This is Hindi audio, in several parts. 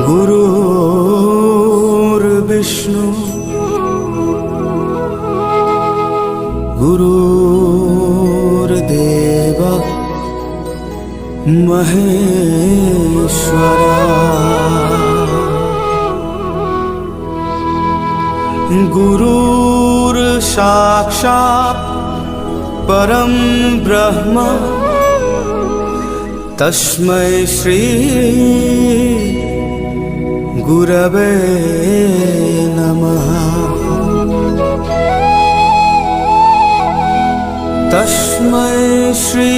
गुरुर्विष्णु गुरुर्देव महेश्वरा गुरुर्साक्षात् परं ब्रह्म तस्मै श्री गुरवे नमः। तस्मै श्री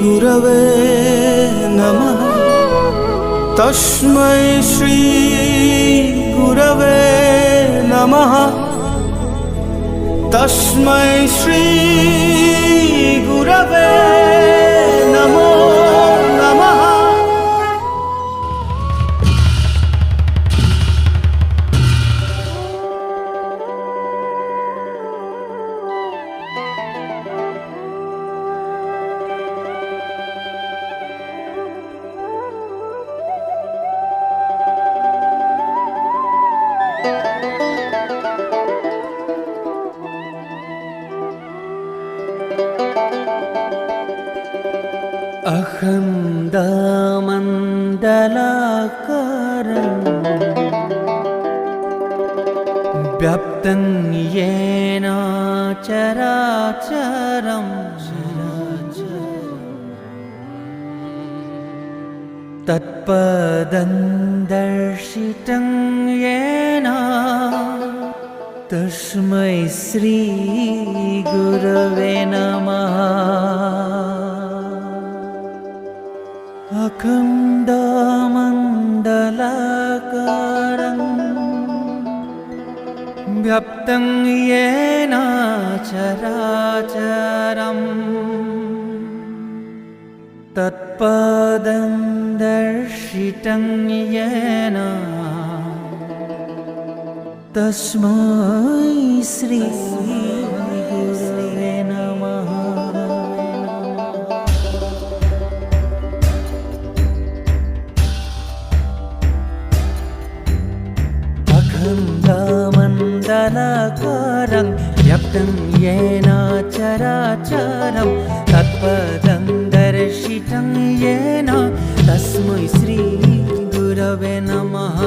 गुरवे नमः। तस्मै श्री गुरवे नमः। तस्मै श्री गुरवे नमो नमः। अहं दामण्डलाकारं व्याप्तं येन चराचरं तत्पदं दर्शितं येन तस्मै श्री गुरवे नमः। अखण्डमण्डलाकारं व्याप्तं येन चराचरं तत्पदं दर्शितं येन तस्मै श्री गुरवे नमः। अखण्डमण्डलाकारं व्याप्तं येन चराचरं तत्पदं दर्शितं येन तस्मै श्री गुरवे नमः।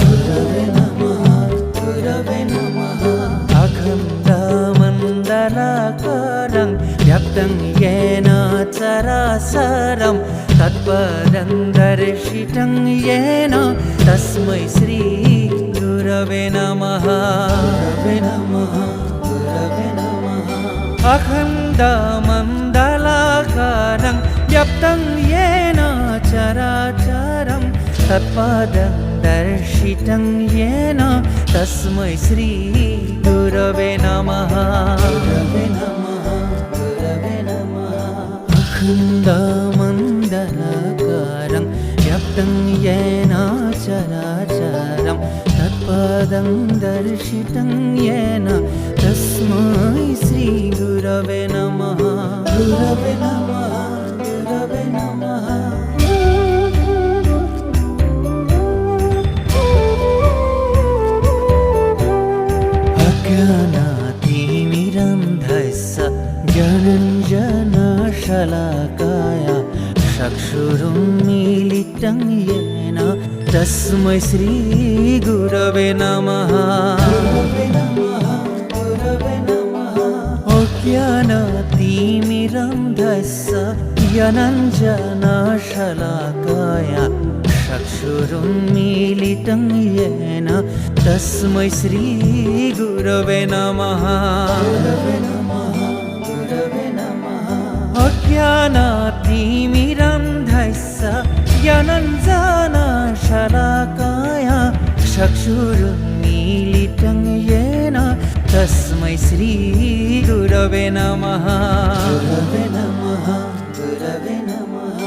गुरवे नमः। गुरवे नमः। अखण्डमण्डलाकारं व्याप्तं येन चराचरं तत्पदं दर्शितं येन तस्मै श्री गुरवे नमः। गुरवे नमः। गुरवे नमः। अखण्डमण्डलाकारं व्याप्तं येन चराचरं तत्पदं दर्शितं येन तस्मै श्री गुरवे नमः। गुरवे नमः। गुरवे नमः। अखण्डमण्डलाकारं व्याप्तं येन चराचरं तत्पदं दर्शितं येन तस्मै श्री गुरवे नमः। गुरवे नमः। गुरवे नमः। अज्ञानातिमिरन्धस्य ज्ञानञ्जनशलाकाय चक्षुरुन्मीलितं येन तस्मै श्री गुरवे नमः। गुरवे नमः। गुरवे नमः। अज्ञानातिमिरन्धस्य ज्ञानञ्जनशलाकाय चक्षुरुन्मीलितं येन तस्मै श्री गुरवे नमः। गुरवे नमः। गुरवे नमः। अज्ञानातिमिरन्धस्य ज्ञानञ्जनशलाकाय चक्षुरुन्मीलितं येन तस्मै श्री गुरवे नमः। गुरवे नमः। गुरवे नमः।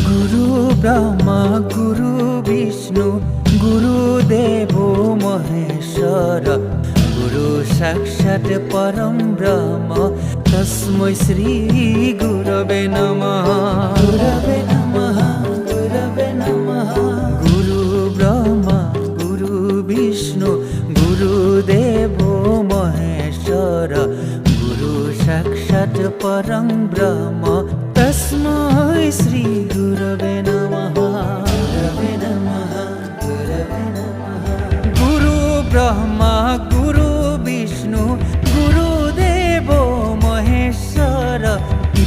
गुरु ब्रह्मा गुरु विष्णु गुरु साक्षात् परं ब्रह्म तस्मै श्री गुरवे नमः गुरवे नमः गुरवे नमः गुरु ब्रह्मा गुरु विष्णु गुरुदेवो महेश्वर गुरु साक्षात् परं ब्रह्म तस्मै श्री गुरवे नमः गुरवे नमः गुरवे नमः गुरु ब्रह्मा गुरु विष्णु गुरुदेवो महेश्वर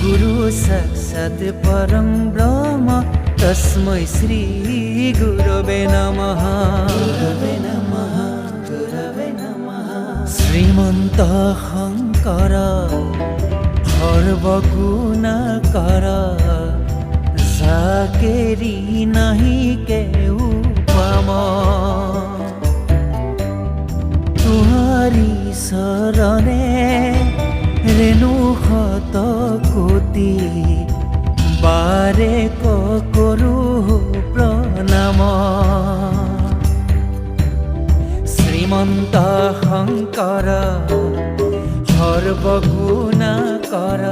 गुरु साक्षात् परं ब्रह्म तस्मै श्री गुरवे नमः गुरवे नमः गुरवे नमः श्रीमन्त शंकर सर्वगुणकर जाकेरी नहीं केहू पाम तुम्हारी शरणे रेणु शत कोटि बारे करू प्रणाम श्रीमन्त शंकर सर्वगुणकर